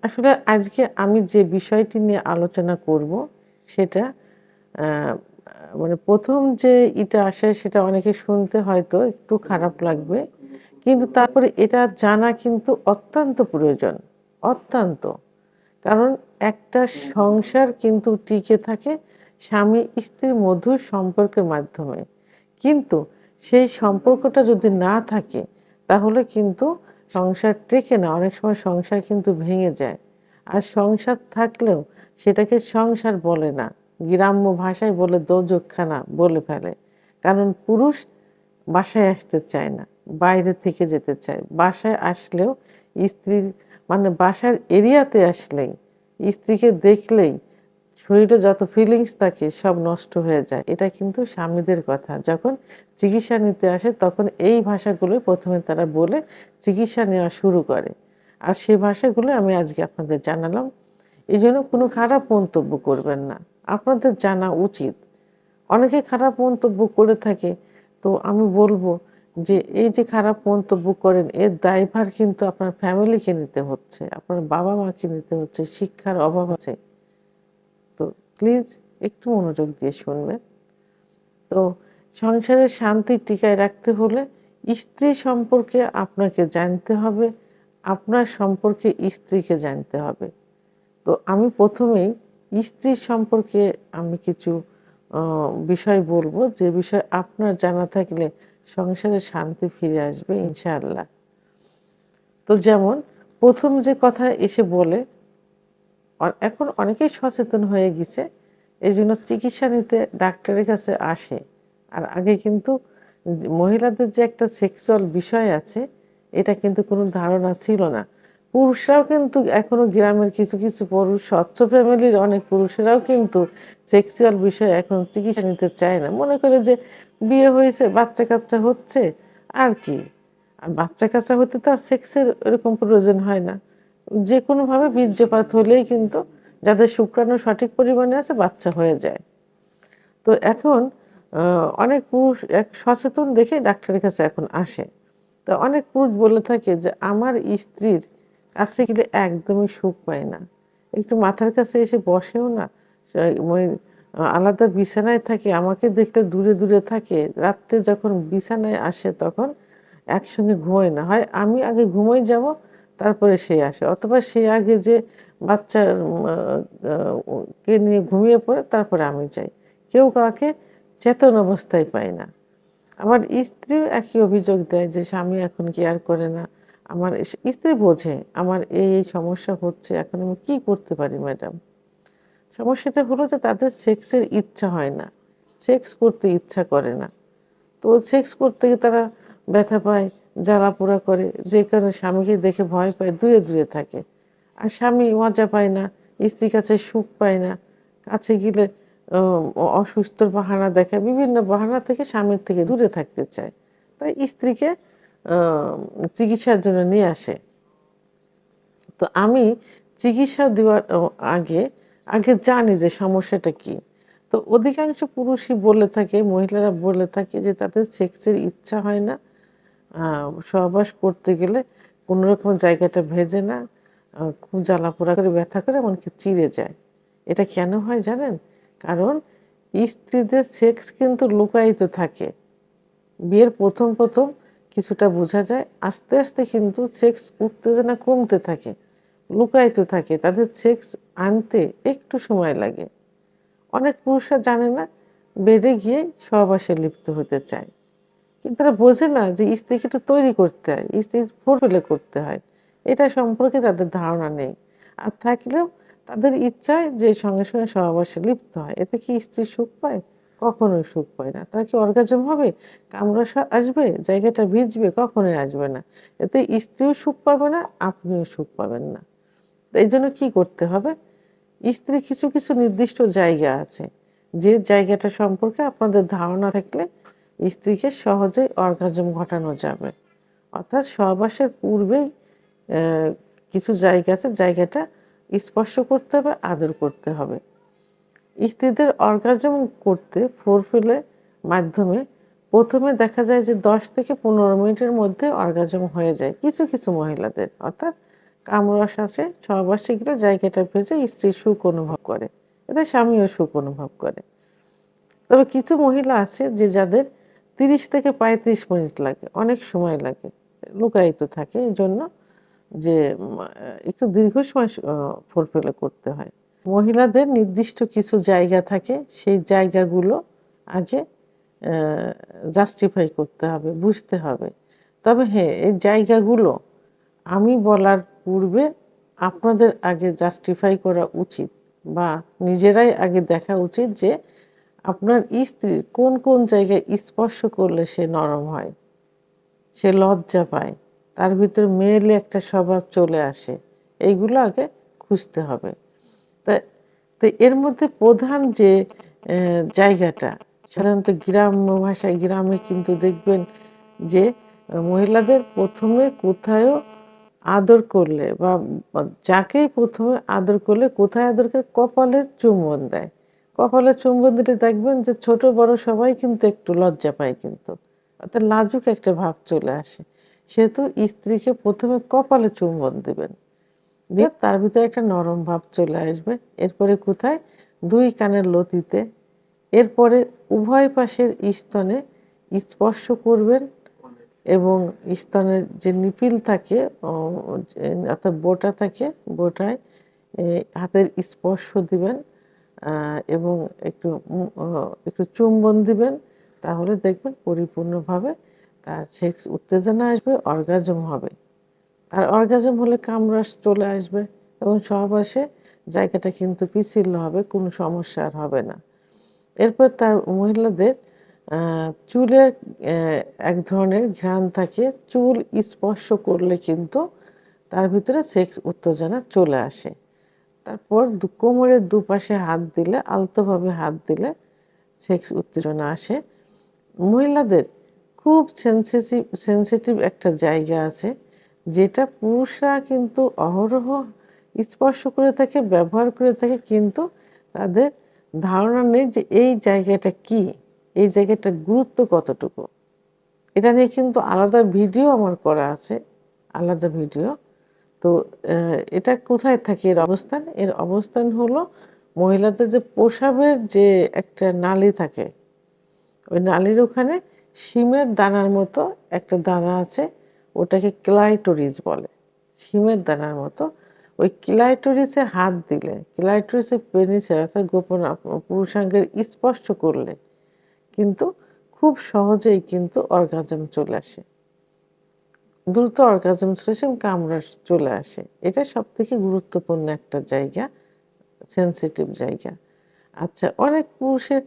আসলে আজকে আমি যে বিষয়টি নিয়ে আলোচনা করব সেটা আ মানে ১ম যে আসে সেটা অনেকে শুনতে হয়তো একটু খারাপ লাগবে। কিন্তু তারপরে এটা জানা কিন্তু অত্যন্ত প্রয়োজন। অত্যন্ত। কারণ একটা সংসার কিন্তু টিকে থাকে স্বামী-স্ত্রীর মধুর সম্পর্কের মাধ্যমে। কিন্তু সেই সম্পর্কটা যদি না থাকে তাহলে কিন্তু সংসার টেকে না। অনেক সময় সংসার কিন্তু ভেঙে যায়। আর সংসার থাকলেও সেটাকে সংসার বলে না। গ্রাম্য ভাষায় বলে দোজখখানা বলে ফেলে। কারণ পুরুষ বাসায় আসতে চায় না। বাইরে থেকে যেতে চায়। বাসায় আসলেও স্ত্রীর মানে বাসার এরিয়াতে আসলেই, স্ত্রীকে দেখলেই শরীরে যত ফিলিংস থাকে সব নষ্ট হয়ে যায়। এটা কিন্তু স্বামীদের কথা। যখন চিকিৎসা নিতে আসে তখন এই ভাষাগুলোই ১ম এ তারা বলে চিকিৎসা নেওয়া শুরু করে। আর সে ভাষাগুলো আমি আজকে আপনাদের জানালাম। এজন্য কোনো খারাপ মন্তব্য করবেন না। আপনাদের জানা উচিত। অনেকে খারাপ মন্তব্য করে থাকে। তো আমি বলব যে এই যে খারাপ মন্তব্য করেন এর দায়ভার কিন্তু আপনার ফ্যামিলিকে নিতে হচ্ছে। আপনার বাবা-মাকে নিতে হচ্ছে। শিক্ষার অভাব আছে। তো প্লিজ একটু মনোযোগ দিয়ে শুনবেন। তো সংসারের শান্তি টিকায় রাখতে হলে স্ত্রী সম্পর্কে আপনাকে জানতে হবে, আপনার সম্পর্কে স্ত্রীকে জানতে হবে। তো আমি ১ম এই স্ত্রীর সম্পর্কে আমি কিছু অ বিষয় বলব, যে বিষয় আপনার জানা থাকলে সংসারে শান্তি ফিরে আসবে ইনশাআল্লাহ। তো যেমন ১ম যে কথা এসে বলে, এখন অনেকেই সচেতন হয়ে গেছে। এজন্য চিকিৎসা নিতে ডাক্তারের কাছে আসে। আর আগে কিন্তু মহিলাদের যে একটা সেক্সুয়াল বিষয় আছে, এটা কিন্তু কোনো ধারণা ছিল না। পুরুষরাও কিন্তু এখনো গ্রামের কিছু পুরুষ, স্বচ্ছ ফ্যামিলির অনেক পুরুষেরাও কিন্তু সেক্সুয়াল বিষয়ে এখন চিকিৎসা নিতে চায় না। মনে করে যে বিয়ে হয়েছে, বাচ্চা-কাচ্চা হচ্ছে, আর কি? আর বাচ্চা-কাচ্চা হতে তো আর সেক্সের এরকম প্রয়োজন হয় না। যেকোনোভাবে বীর্যপাত হলেই কিন্তু যাদের শুক্রাণু সঠিক পরিমাণে আছে বাচ্চা হয়ে যায়। তো এখন আ অনেক পুরুষ সচেতন দেখে ডাক্তারের কাছে এখন আসে। তো অনেক পুরুষ বলে থাকে যে, "আমার স্ত্রীর কাছে গেলে একদমই সুখ পাই না। একটু মাথার কাছে এসে বসেও না। সা মই আলাদা বিছানায় থাকে, আমাকে দেখলে দূরে থাকে। রাত্রে যখন বিছানায় আসে তখন একসঙ্গে ঘুমাই না। হয় আমি আগে ঘুমাই যাবো, তারপরে সে আসে। অথবা সে আগে যেয়ে বাচ্চার আ আ কে নিয়ে ঘুমিয়ে পড়ে, তারপরে আমি যাই। কেউ কাউকে চেতন অবস্থায় পাই না।" আমার স্ত্রীও একই অভিযোগ দেয় যে, "স্বামী এখন কেয়ার করে না।" আমার স্ত্রী বোঝে আমার এই সমস্যা হচ্ছে। এখন আমি কি করতে পারি ম্যাডাম? সমস্যাটা হলো যে তাদের সেক্সের ইচ্ছা হয় না। সেক্স করতে ইচ্ছা করে না। তো সেক্স করতে গিয়ে তারা ব্যথা পায়, জ্বালা-পোড়া করে। যে কারণে স্বামীকে দেখে ভয় পায়, দূরে থাকে। আর স্বামী মজা পায় না, স্ত্রীর কাছে সুখ পায় না। কাছে গেলে অ অসুস্থর বাহানা দেখায়। বিভিন্ন বাহানা থেকে স্বামীর থেকে দূরে থাকতে চায়। তাই স্ত্রীকে আ চিকিৎসার জন্য নিয়ে আসে। তো আমি চিকিৎসা দেওয়ার আগে জানি যে সমস্যাটা কি। তো অধিকাংশ পুরুষই বলে থাকে, মহিলারা বলে থাকে যে তাদের সেক্সের ইচ্ছা হয় না। আ সহবাস করতে গেলে কোনরকম জায়গাটা ভেজে না। খুব জ্বালা-পোড়া করে, ব্যথা করে, এমনকি চিড়ে যায়। এটা কেন হয় জানেন? কারণ স্ত্রীদের সেক্স কিন্তু লুকায়িত থাকে। বিয়ের ১ম কিছুটা বোঝা যায়। আস্তে কিন্তু সেক্স উত্তেজনা কমতে থাকে। লুকায়িত থাকে। তাদের সেক্স আনতে একটু সময় লাগে। অনেক পুরুষরা জানে না, বেডে গিয়ে সহবাসে লিপ্ত হতে চায়। কিন্তু তারা বোঝে না যে স্ত্রীকে একটু তৈরি করতে হয়। স্ত্রীর ফোরপ্লে করতে হয়। এটা সম্পর্কে তাদের ধারণা নেই। আর থাকলেও তাদের ইচ্ছায় যে সঙ্গে সহবাসে লিপ্ত হয়। এতে কি স্ত্রী সুখ পায়? কখনোই সুখ পায় না। তার কি অর্গাজম হবে? কামড়া আসবে? জায়গাটা ভিজবে? কখনোই আসবে না। এতে স্ত্রীও সুখ পাবে না, আপনিও সুখ পাবেন না। তো এইজন্য কি করতে হবে? স্ত্রীর কিছু নির্দিষ্ট জায়গা আছে। যে জায়গাটা সম্পর্কে আপনাদের ধারণা থাকলে স্ত্রীকে সহজেই অর্গাজম ঘটানো যাবে। অর্থাৎ সহবাসের পূর্বেই অ্যা কিছু জায়গা আছে, জায়গাটা স্পর্শ করতে হবে, আদর করতে হবে। স্ত্রীদের অর্গাজম করতে ফোরপ্লে মাধ্যমে ১ম এ দেখা যায় যে ১০ থেকে ১৫ মিনিটের মধ্যে অর্গাজম হয়ে যায় কিছু মহিলাদের। অর্থাৎ কামরস আছে, সহবাসে গেলে জায়গাটা ভেজে স্ত্রী সুখ অনুভব করে, এতে স্বামীও সুখ অনুভব করে। তবে কিছু মহিলা আছে যে যাদের 30 থেকে 35 মিনিট লাগে, অনেক সময় লাগে, লুকায়িত থাকে, এই জন্য যে একটু দীর্ঘ সময় ফোরপ্লে করতে হয়। মহিলাদের নির্দিষ্ট কিছু জায়গা থাকে, সেই জায়গাগুলো আগে জাস্টিফাই করতে হবে, বুঝতে হবে। তবে হ্যাঁ, এই জায়গাগুলো আমি বলার পূর্বে আপনাদের আগে জাস্টিফাই করা উচিত, বা নিজেরাই আগে দেখা উচিত যে আপনার স্ত্রীর কোন কোন জায়গায় স্পর্শ করলে সে নরম হয়, সে লজ্জা পায়, তার ভিতরে মেয়েলি একটা স্বভাব চলে আসে, এইগুলো আগে খুঁজতে হবে। তো এর মধ্যে প্রধান যে জায়গাটা, সাধারণত গ্রাম্য ভাষায়, গ্রামে কিন্তু দেখবেন যে মহিলাদের প্রথমে কোথায়ও আদর করলে বা যাকেই প্রথমে আদর করলে কোথায় আদর করে, কপালে চুম্বন দেয়। কপালে চুম্বন দিলে দেখবেন যে ছোট বড় সবাই কিন্তু একটু লজ্জা পায়, কিন্তু অর্থাৎ লাজুক একটা ভাব চলে আসে। সেহেতু স্ত্রীকে প্রথমে কপালে চুম্বন দিবেন, দিয়ে তার ভিতরে একটা নরম ভাব চলে আসবে। এরপরে কোথায়, 2 কানের লতিতে, এরপরে উভয় পাশের স্তনে স্পর্শ করবেন, এবং স্তনের যে নিপিল থাকে অর্থাৎ বোটা থাকে, বোটায় হাতের স্পর্শ দিবেন এবং একটু চুম্বন দিবেন। তাহলে দেখবেন পরিপূর্ণভাবে তার সেক্স উত্তেজনা আসবে, অর্গাজম হবে। আর অর্গাজম হলে কামরাস চলে আসবে এবং সহবাসে জায়গাটা কিন্তু পিচ্ছিল হবে, কোনো সমস্যা আর হবে না। এরপর তার মহিলাদের চুলের এক ধরনের ঘ্রাণ থাকে, চুল স্পর্শ করলে কিন্তু তার ভিতরে সেক্স উত্তেজনা চলে আসে। তারপর কোমরের দুপাশে হাত দিলে, আলতোভাবে হাত দিলে সেক্স উত্তেজনা আসে। মহিলাদের খুব সেন্সিটিভ একটা জায়গা আছে, যেটা পুরুষরা কিন্তু অহরহ স্পর্শ করে থাকে, ব্যবহার করে থাকে, কিন্তু তাদের ধারণা নেই যে এই জায়গাটা কি, এই জায়গাটার গুরুত্ব কতটুকু। এটা নিয়ে কিন্তু আলাদা ভিডিও আমার করা আছে, আলাদা ভিডিও। তো এটা কোথায় থাকে এর অবস্থান? এর অবস্থান হলো মহিলাদের যে প্রসাবের যে একটা নালী থাকে, ওই নালীর ওখানে শিমের দানার মতো একটা দানা আছে, ওটাকে ক্লাইটোরিস বলে। শিমের দানার মতো ওই ক্লাইটোরিসে হাত দিলে, ক্লাইটোরিসে পেনিসে অর্থাৎ গোপন পুরুষাঙ্গের স্পর্শ করলে কিন্তু খুব সহজেই কিন্তু অর্গাজম চলে আসে, দ্রুত অর্গাজম চলে আসে, কামড়া চলে আসে। এটা সব থেকে গুরুত্বপূর্ণ একটা জায়গা, সেন্সিটিভ জায়গা। আচ্ছা, অনেক পুরুষের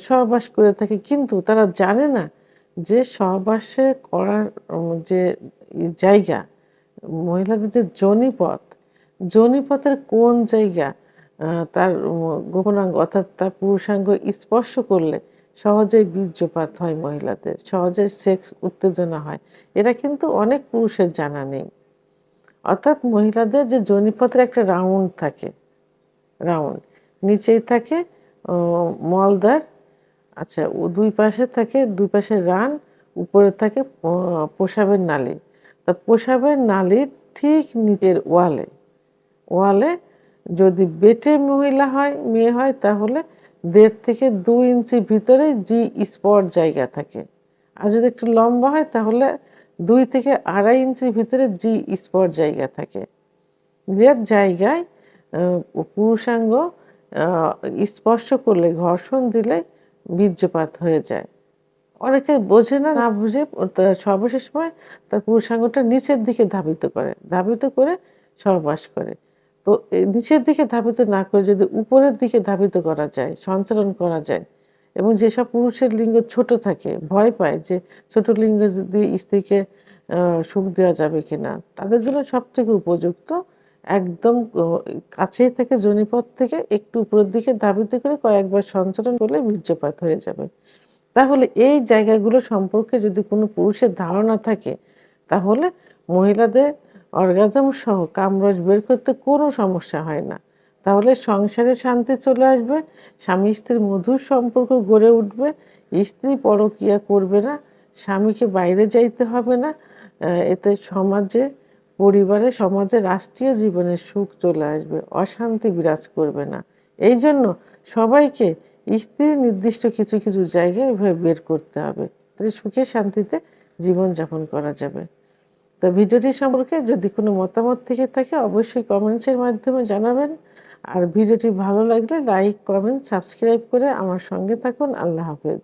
সহবাস করে থাকে, কিন্তু তারা জানে না যে সহবাসে করার যে জায়গা, মহিলাদের যে যোনিপথ, যোনিপথের কোন জায়গা তার গোপনাঙ্গ অর্থাৎ তার পুরুষাঙ্গ স্পর্শ করলে সহজেই বীর্যপাত হয়, মহিলাদের সহজে সেক্স উত্তেজনা হয়, এটা কিন্তু অনেক পুরুষের জানা নেই। অর্থাৎ মহিলাদের যে যোনিপথের একটা রাউন্ড থাকে, রাউন্ড নিচেই থাকে মলদ্বার, আচ্ছা, ও দুই পাশে থাকে, দুই পাশে রান, উপরে থাকে প্রসাবের নালী। তা প্রসাবের নালীর ঠিক নিচের ওয়ালে, ওয়ালে যদি বেটে মহিলা হয়, মেয়ে হয়, তাহলে 1.5 থেকে 2 ইঞ্চি ভিতরে জি স্পট জায়গা থাকে। আর যদি একটু লম্বা হয় তাহলে 2 থেকে 2.5 ইঞ্চির ভিতরে জি স্পট জায়গা থাকে, যে জায়গায় পুরুষাঙ্গ স্পর্শ করলে, ঘর্ষণ দিলে বীর্যপাত হয়ে যায়। অনেকে বোঝে না, না বুঝে সর্বশেষ সময় তার পুরুষাঙ্গটা নিচের দিকে ধাবিত করে, ধাবিত করে সহবাস করে। তো নিচের দিকে ধাবিত না করে যদি উপরের দিকে ধাবিত করা যায়, সঞ্চালন করা যায়, এবং যেসব পুরুষের লিঙ্গ ছোট থাকে, ভয় পায় যে ছোট লিঙ্গ দিয়ে স্ত্রীকে সুখ দেওয়া যাবে কিনা, তাদের জন্য সব থেকে উপযুক্ত একদম কাছেই থেকে যোনিপথ থেকে একটু উপরের দিকে ধাবিত করে কয়েকবার সঞ্চালন করলে বীর্যপাত হয়ে যাবে। তাহলে এই জায়গাগুলো সম্পর্কে যদি কোনো পুরুষের ধারণা থাকে, তাহলে মহিলাদের অর্গাজম সহ কামরস বের করতে কোনো সমস্যা হয় না। তাহলে সংসারে শান্তি চলে আসবে, স্বামী স্ত্রীর মধুর সম্পর্ক গড়ে উঠবে, স্ত্রী পরকীয়া করবে না, স্বামীকে বাইরে যাইতে হবে না, এতে সমাজে পরিবারে, সমাজে, রাষ্ট্রীয় জীবনে সুখ চলে আসবে, অশান্তি বিরাজ করবে না। এই জন্য সবাইকে স্থির নির্দিষ্ট কিছু কিছু জায়গায় এভাবে বের করতে হবে, তাহলে সুখে শান্তিতে জীবনযাপন করা যাবে। তো ভিডিওটি সম্পর্কে যদি কোনো মতামত থেকে থাকে অবশ্যই কমেন্টসের মাধ্যমে জানাবেন। আর ভিডিওটি ভালো লাগলে লাইক, কমেন্ট, সাবস্ক্রাইব করে আমার সঙ্গে থাকুন। আল্লাহ হাফেজ।